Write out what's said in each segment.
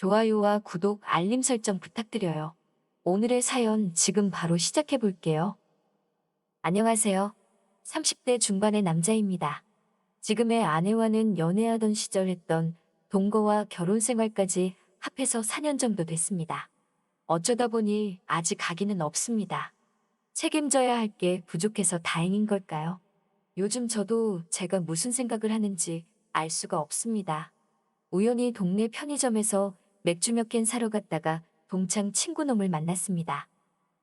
좋아요와 구독, 알림 설정 부탁드려요. 오늘의 사연 지금 바로 시작해 볼게요. 안녕하세요. 30대 중반의 남자입니다. 지금의 아내와는 연애하던 시절 했던 동거와 결혼 생활까지 합해서 4년 정도 됐습니다. 어쩌다 보니 아직 아기는 없습니다. 책임져야 할 게 부족해서 다행인 걸까요? 요즘 저도 제가 무슨 생각을 하는지 알 수가 없습니다. 우연히 동네 편의점에서 맥주 몇 캔 사러 갔다가 동창 친구놈을 만났습니다.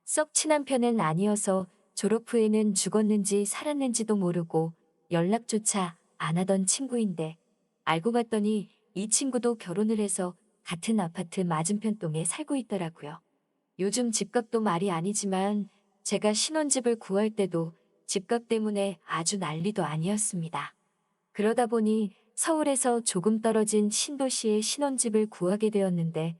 썩 친한 편은 아니어서 졸업 후에는 죽었는지 살았는지도 모르고 연락조차 안 하던 친구인데 알고 봤더니 이 친구도 결혼을 해서 같은 아파트 맞은편 동에 살고 있더라고요. 요즘 집값도 말이 아니지만 제가 신혼집을 구할 때도 집값 때문에 아주 난리도 아니었습니다. 그러다 보니 서울에서 조금 떨어진 신도시에 신혼집을 구하게 되었는데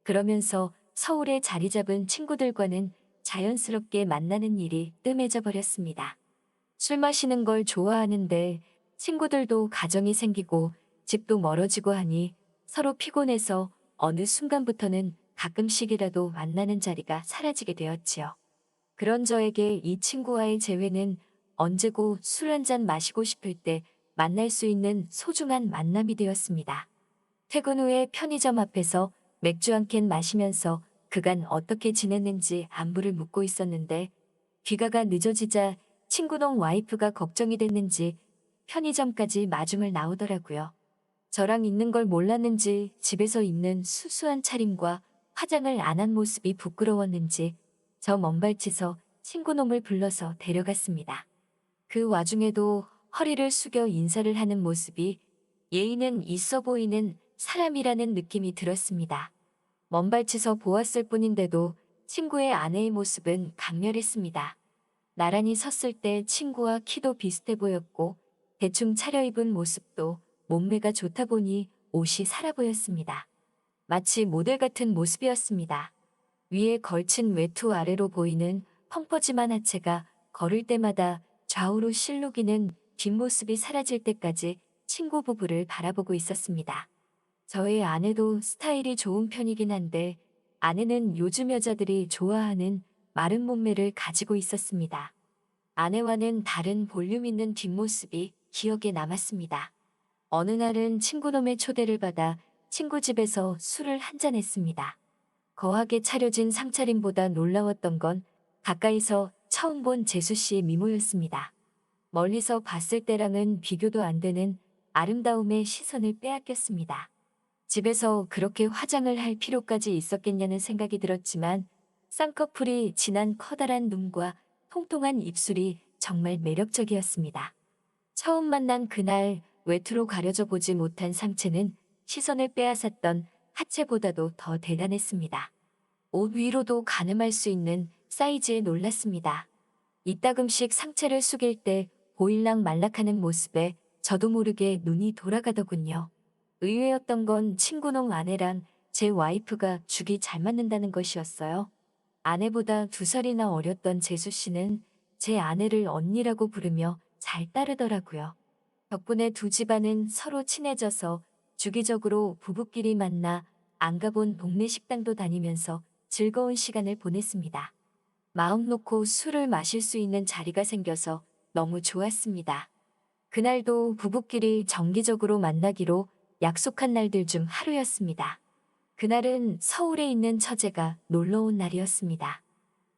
그러면서 서울에 자리 잡은 친구들과는 자연스럽게 만나는 일이 뜸해져 버렸습니다. 술 마시는 걸 좋아하는데 친구들도 가정이 생기고 집도 멀어지고 하니 서로 피곤해서 어느 순간부터는 가끔씩이라도 만나는 자리가 사라지게 되었지요. 그런 저에게 이 친구와의 재회는 언제고 술 한잔 마시고 싶을 때 만날 수 있는 소중한 만남이 되었습니다. 퇴근 후에 편의점 앞에서 맥주 한 캔 마시면서 그간 어떻게 지냈는지 안부를 묻고 있었는데 귀가가 늦어지자 친구동 와이프가 걱정이 됐는지 편의점까지 마중을 나오더라고요. 저랑 있는 걸 몰랐는지 집에서 입는 수수한 차림과 화장을 안 한 모습이 부끄러웠는지 저 먼발치서 친구놈을 불러서 데려갔습니다. 그 와중에도 허리를 숙여 인사를 하는 모습이 예의는 있어 보이는 사람이라는 느낌이 들었습니다. 먼발치서 보았을 뿐인데도 친구의 아내의 모습은 강렬했습니다. 나란히 섰을 때 친구와 키도 비슷해 보였고 대충 차려입은 모습도 몸매가 좋다 보니 옷이 살아 보였습니다. 마치 모델 같은 모습이었습니다. 위에 걸친 외투 아래로 보이는 펑퍼짐한 하체가 걸을 때마다 좌우로 실룩이는 뒷모습이 사라질 때까지 친구 부부를 바라보고 있었습니다. 저의 아내도 스타일이 좋은 편이긴 한데 아내는 요즘 여자들이 좋아하는 마른 몸매를 가지고 있었습니다. 아내와는 다른 볼륨 있는 뒷모습이 기억에 남았습니다. 어느 날은 친구놈의 초대를 받아 친구 집에서 술을 한잔 했습니다. 거하게 차려진 상차림보다 놀라웠던 건 가까이서 처음 본 재수 씨의 미모였습니다. 멀리서 봤을 때랑은 비교도 안 되는 아름다움의 시선을 빼앗겼습니다. 집에서 그렇게 화장을 할 필요까지 있었겠냐는 생각이 들었지만 쌍꺼풀이 진한 커다란 눈과 통통한 입술이 정말 매력적이었습니다. 처음 만난 그날 외투로 가려져 보지 못한 상체는 시선을 빼앗았던 하체보다도 더 대단했습니다. 옷 위로도 가늠할 수 있는 사이즈에 놀랐습니다. 이따금씩 상체를 숙일 때 보일락 말락하는 모습에 저도 모르게 눈이 돌아가더군요. 의외였던 건 친구놈 아내랑 제 와이프가 죽이 잘 맞는다는 것이었어요. 아내보다 2살이나 어렸던 재수 씨는 제 아내를 언니라고 부르며 잘 따르더라고요. 덕분에 두 집안은 서로 친해져서 주기적으로 부부끼리 만나 안 가본 동네 식당도 다니면서 즐거운 시간을 보냈습니다. 마음 놓고 술을 마실 수 있는 자리가 생겨서 너무 좋았습니다. 그날도 부부끼리 정기적으로 만나기로 약속한 날들 중 하루였습니다. 그날은 서울에 있는 처제가 놀러 온 날이었습니다.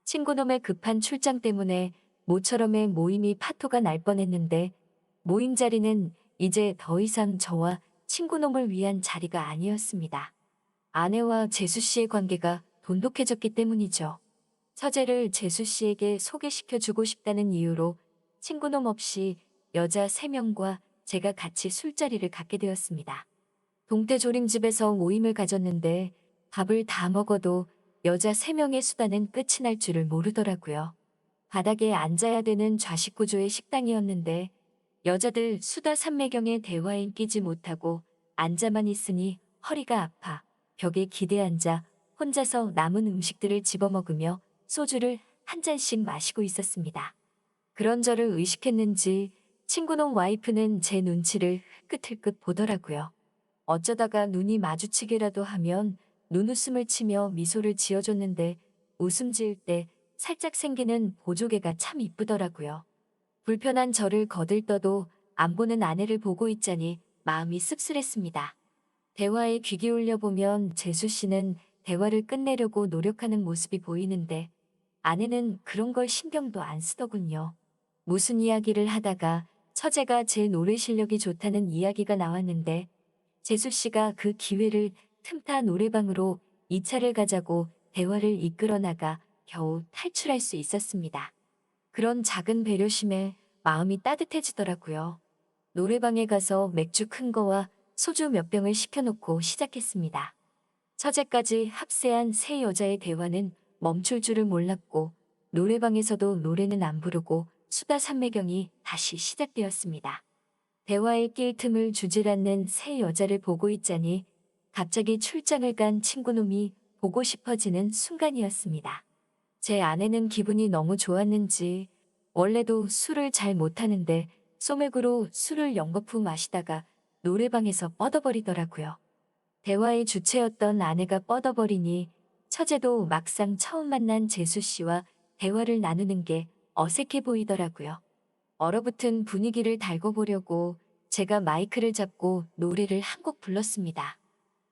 친구놈의 급한 출장 때문에 모처럼의 모임이 파토가 날 뻔했는데 모임 자리는 이제 더 이상 저와 친구놈을 위한 자리가 아니었습니다. 아내와 재수 씨의 관계가 돈독해졌기 때문이죠. 처제를 재수 씨에게 소개시켜주고 싶다는 이유로 친구놈 없이 여자 3명과 제가 같이 술자리를 갖게 되었습니다. 동태조림집에서 모임을 가졌는데 밥을 다 먹어도 여자 3명의 수다는 끝이 날 줄을 모르더라고요. 바닥에 앉아야 되는 좌식 구조의 식당이었는데 여자들 수다 삼매경의 대화에 끼지 못하고 앉아만 있으니 허리가 아파 벽에 기대 앉아 혼자서 남은 음식들을 집어먹으며 소주를 한 잔씩 마시고 있었습니다. 그런 저를 의식했는지 친구놈 와이프는 제 눈치를 힐끗힐끗 보더라고요. 어쩌다가 눈이 마주치기라도 하면 눈웃음을 치며 미소를 지어줬는데 웃음 지을 때 살짝 생기는 보조개가 참 이쁘더라고요. 불편한 저를 거들떠도 안 보는 아내를 보고 있자니 마음이 씁쓸했습니다. 대화에 귀 기울여 보면 재수 씨는 대화를 끝내려고 노력하는 모습이 보이는데 아내는 그런 걸 신경도 안 쓰더군요. 무슨 이야기를 하다가 처제가 제 노래 실력이 좋다는 이야기가 나왔는데 재수 씨가 그 기회를 틈타 노래방으로 2차를 가자고 대화를 이끌어 나가 겨우 탈출할 수 있었습니다. 그런 작은 배려심에 마음이 따뜻해지더라고요. 노래방에 가서 맥주 큰 거와 소주 몇 병을 시켜놓고 시작했습니다. 처제까지 합세한 세 여자의 대화는 멈출 줄을 몰랐고 노래방에서도 노래는 안 부르고 수다 삼매경이 다시 시작되었습니다. 대화에 낄 틈을 주질 않는 세 여자를 보고 있자니 갑자기 출장을 간 친구놈이 보고 싶어지는 순간이었습니다. 제 아내는 기분이 너무 좋았는지 원래도 술을 잘 못하는데 소맥으로 술을 연거푸 마시다가 노래방에서 뻗어버리더라고요. 대화의 주체였던 아내가 뻗어버리니 처제도 막상 처음 만난 재수 씨와 대화를 나누는 게 어색해 보이더라고요. 얼어붙은 분위기를 달궈 보려고 제가 마이크를 잡고 노래를 한 곡 불렀습니다.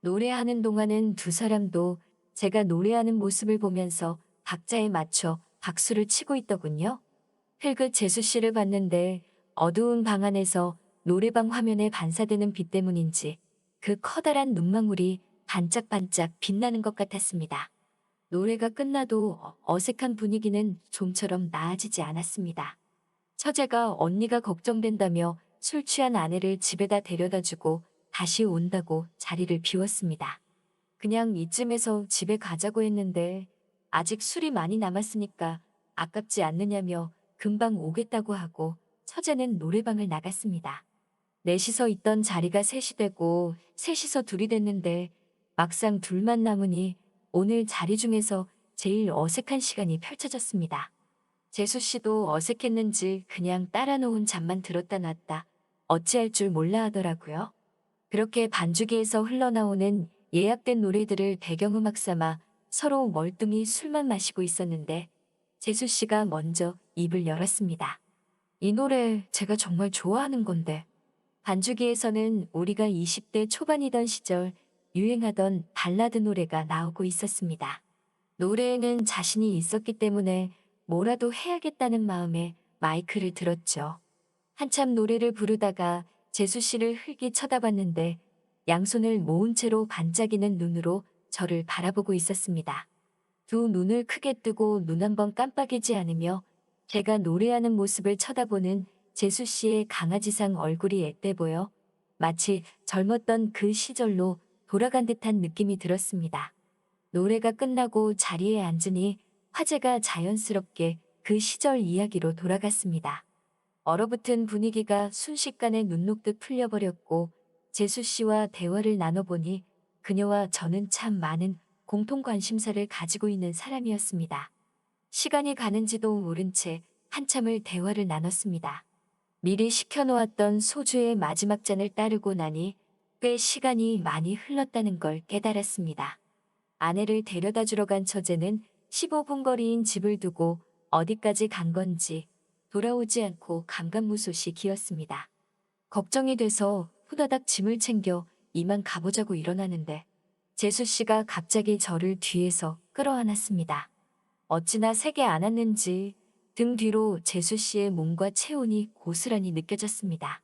노래하는 동안은 두 사람도 제가 노래하는 모습을 보면서 박자에 맞춰 박수를 치고 있더군요. 흘끗 재수 씨를 봤는데 어두운 방 안에서 노래방 화면에 반사되는 빛 때문인지 그 커다란 눈망울이 반짝반짝 빛나는 것 같았습니다. 노래가 끝나도 어색한 분위기는 좀처럼 나아지지 않았습니다. 처제가 언니가 걱정된다며 술 취한 아내를 집에다 데려다 주고 다시 온다고 자리를 비웠습니다. 그냥 이쯤에서 집에 가자고 했는데 아직 술이 많이 남았으니까 아깝지 않느냐며 금방 오겠다고 하고 처제는 노래방을 나갔습니다. 넷이서 있던 자리가 셋이 되고 셋이서 둘이 됐는데 막상 둘만 남으니 오늘 자리 중에서 제일 어색한 시간이 펼쳐졌습니다. 재수 씨도 어색했는지 그냥 따라 놓은 잠만 들었다 놨다 어찌할 줄 몰라 하더라고요. 그렇게 반주기에서 흘러나오는 예약된 노래들을 배경음악 삼아 서로 멀뚱히 술만 마시고 있었는데 재수 씨가 먼저 입을 열었습니다. 이 노래 제가 정말 좋아하는 건데. 반주기에서는 우리가 20대 초반이던 시절 유행하던 발라드 노래가 나오고 있었습니다. 노래에는 자신이 있었기 때문에 뭐라도 해야겠다는 마음에 마이크를 들었죠. 한참 노래를 부르다가 재수 씨를 흘기 쳐다봤는데 양손을 모은 채로 반짝이는 눈으로 저를 바라보고 있었습니다. 두 눈을 크게 뜨고 눈 한 번 깜빡이지 않으며 제가 노래하는 모습을 쳐다보는 재수 씨의 강아지상 얼굴이 앳돼 보여 마치 젊었던 그 시절로 돌아간 듯한 느낌이 들었습니다. 노래가 끝나고 자리에 앉으니 화제가 자연스럽게 그 시절 이야기로 돌아갔습니다. 얼어붙은 분위기가 순식간에 눈 녹듯 풀려버렸고 재수 씨와 대화를 나눠보니 그녀와 저는 참 많은 공통 관심사를 가지고 있는 사람이었습니다. 시간이 가는지도 모른 채 한참을 대화를 나눴습니다. 미리 시켜놓았던 소주의 마지막 잔을 따르고 나니 꽤 시간이 많이 흘렀다는 걸 깨달았습니다. 아내를 데려다 주러 간 처제는 15분 거리인 집을 두고 어디까지 간 건지 돌아오지 않고 감감무소시 기었습니다. 걱정이 돼서 후다닥 짐을 챙겨 이만 가보자고 일어나는데 재수 씨가 갑자기 저를 뒤에서 끌어안았습니다. 어찌나 세게 안았는지 등 뒤로 재수 씨의 몸과 체온이 고스란히 느껴졌습니다.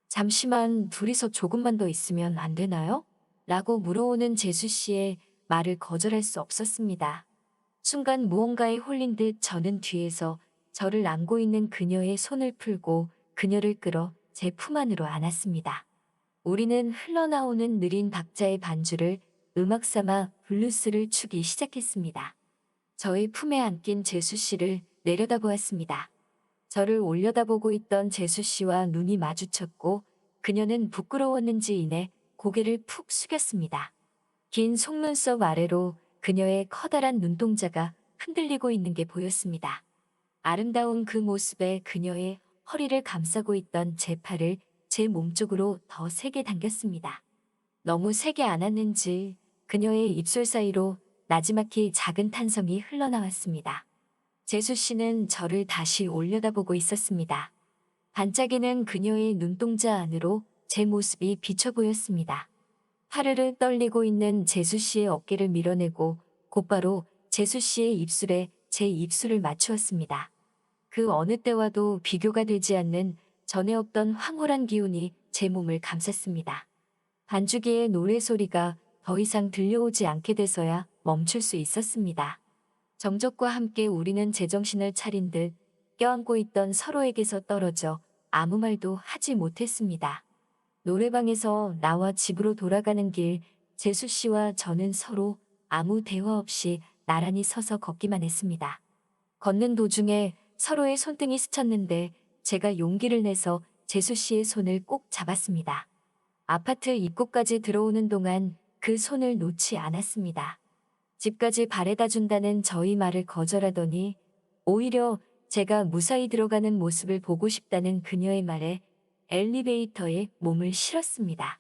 잠시만 둘이서 조금만 더 있으면 안 되나요? 라고 물어오는 재수 씨의 말을 거절할 수 없었습니다. 순간 무언가에 홀린 듯 저는 뒤에서 저를 안고 있는 그녀의 손을 풀고 그녀를 끌어 제 품 안으로 안았습니다. 우리는 흘러나오는 느린 박자의 반주를 음악 삼아 블루스를 추기 시작했습니다. 저의 품에 안긴 재수 씨를 내려다보았습니다. 저를 올려다보고 있던 재수 씨와 눈이 마주쳤고 그녀는 부끄러웠는지 이내 고개를 푹 숙였습니다. 긴 속눈썹 아래로 그녀의 커다란 눈동자가 흔들리고 있는 게 보였습니다. 아름다운 그 모습에 그녀의 허리를 감싸고 있던 제 팔을 제 몸쪽으로 더 세게 당겼습니다. 너무 세게 안았는지 그녀의 입술 사이로 나지막히 작은 탄성이 흘러나왔습니다. 재수 씨는 저를 다시 올려다보고 있었습니다. 반짝이는 그녀의 눈동자 안으로 제 모습이 비쳐 보였습니다. 하르르 떨리고 있는 재수 씨의 어깨를 밀어내고 곧바로 재수 씨의 입술에 제 입술을 맞추었습니다. 그 어느 때와도 비교가 되지 않는 전에 없던 황홀한 기운이 제 몸을 감쌌습니다. 반주기의 노래소리가 더 이상 들려오지 않게 돼서야 멈출 수 있었습니다. 정적과 함께 우리는 제정신을 차린 듯 껴안고 있던 서로에게서 떨어져 아무 말도 하지 못했습니다. 노래방에서 나와 집으로 돌아가는 길, 재수 씨와 저는 서로 아무 대화 없이 나란히 서서 걷기만 했습니다. 걷는 도중에 서로의 손등이 스쳤는데 제가 용기를 내서 재수 씨의 손을 꼭 잡았습니다. 아파트 입구까지 들어오는 동안 그 손을 놓지 않았습니다. 집까지 바래다 준다는 저희 말을 거절하더니 오히려 제가 무사히 들어가는 모습을 보고 싶다는 그녀의 말에 엘리베이터에 몸을 실었습니다.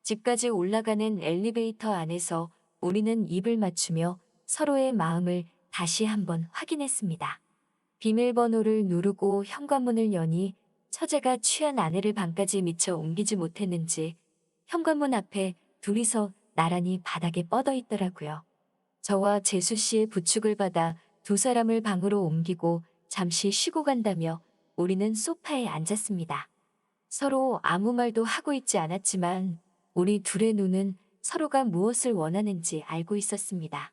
집까지 올라가는 엘리베이터 안에서 우리는 입을 맞추며 서로의 마음을 다시 한번 확인했습니다. 비밀번호를 누르고 현관문을 여니 처제가 취한 아내를 방까지 미처 옮기지 못했는지 현관문 앞에 둘이서 나란히 바닥에 뻗어 있더라고요. 저와 재수 씨의 부축을 받아 두 사람을 방으로 옮기고 잠시 쉬고 간다며 우리는 소파에 앉았습니다. 서로 아무 말도 하고 있지 않았지만 우리 둘의 눈은 서로가 무엇을 원하는지 알고 있었습니다.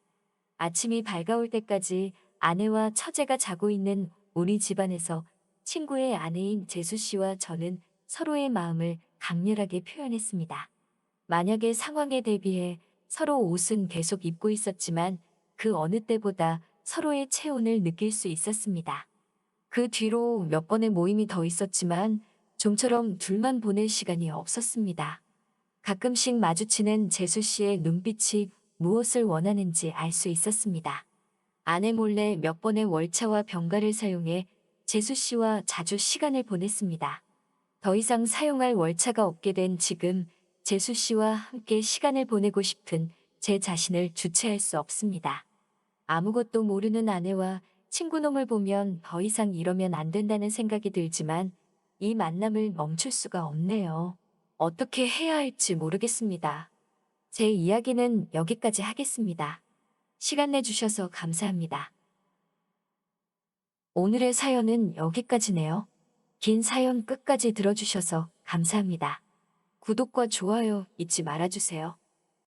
아침이 밝아올 때까지 아내와 처제가 자고 있는 우리 집안에서 친구의 아내인 재수 씨와 저는 서로의 마음을 강렬하게 표현했습니다. 만약의 상황에 대비해 서로 옷은 계속 입고 있었지만 그 어느 때보다 서로의 체온을 느낄 수 있었습니다. 그 뒤로 몇 번의 모임이 더 있었지만 좀처럼 둘만 보낼 시간이 없었습니다. 가끔씩 마주치는 재수 씨의 눈빛이 무엇을 원하는지 알 수 있었습니다. 아내 몰래 몇 번의 월차와 병가를 사용해 재수 씨와 자주 시간을 보냈습니다. 더 이상 사용할 월차가 없게 된 지금 재수 씨와 함께 시간을 보내고 싶은 제 자신을 주체할 수 없습니다. 아무것도 모르는 아내와 친구놈을 보면 더 이상 이러면 안 된다는 생각이 들지만 이 만남을 멈출 수가 없네요. 어떻게 해야 할지 모르겠습니다. 제 이야기는 여기까지 하겠습니다. 시간 내주셔서 감사합니다. 오늘의 사연은 여기까지네요. 긴 사연 끝까지 들어주셔서 감사합니다. 구독과 좋아요 잊지 말아주세요.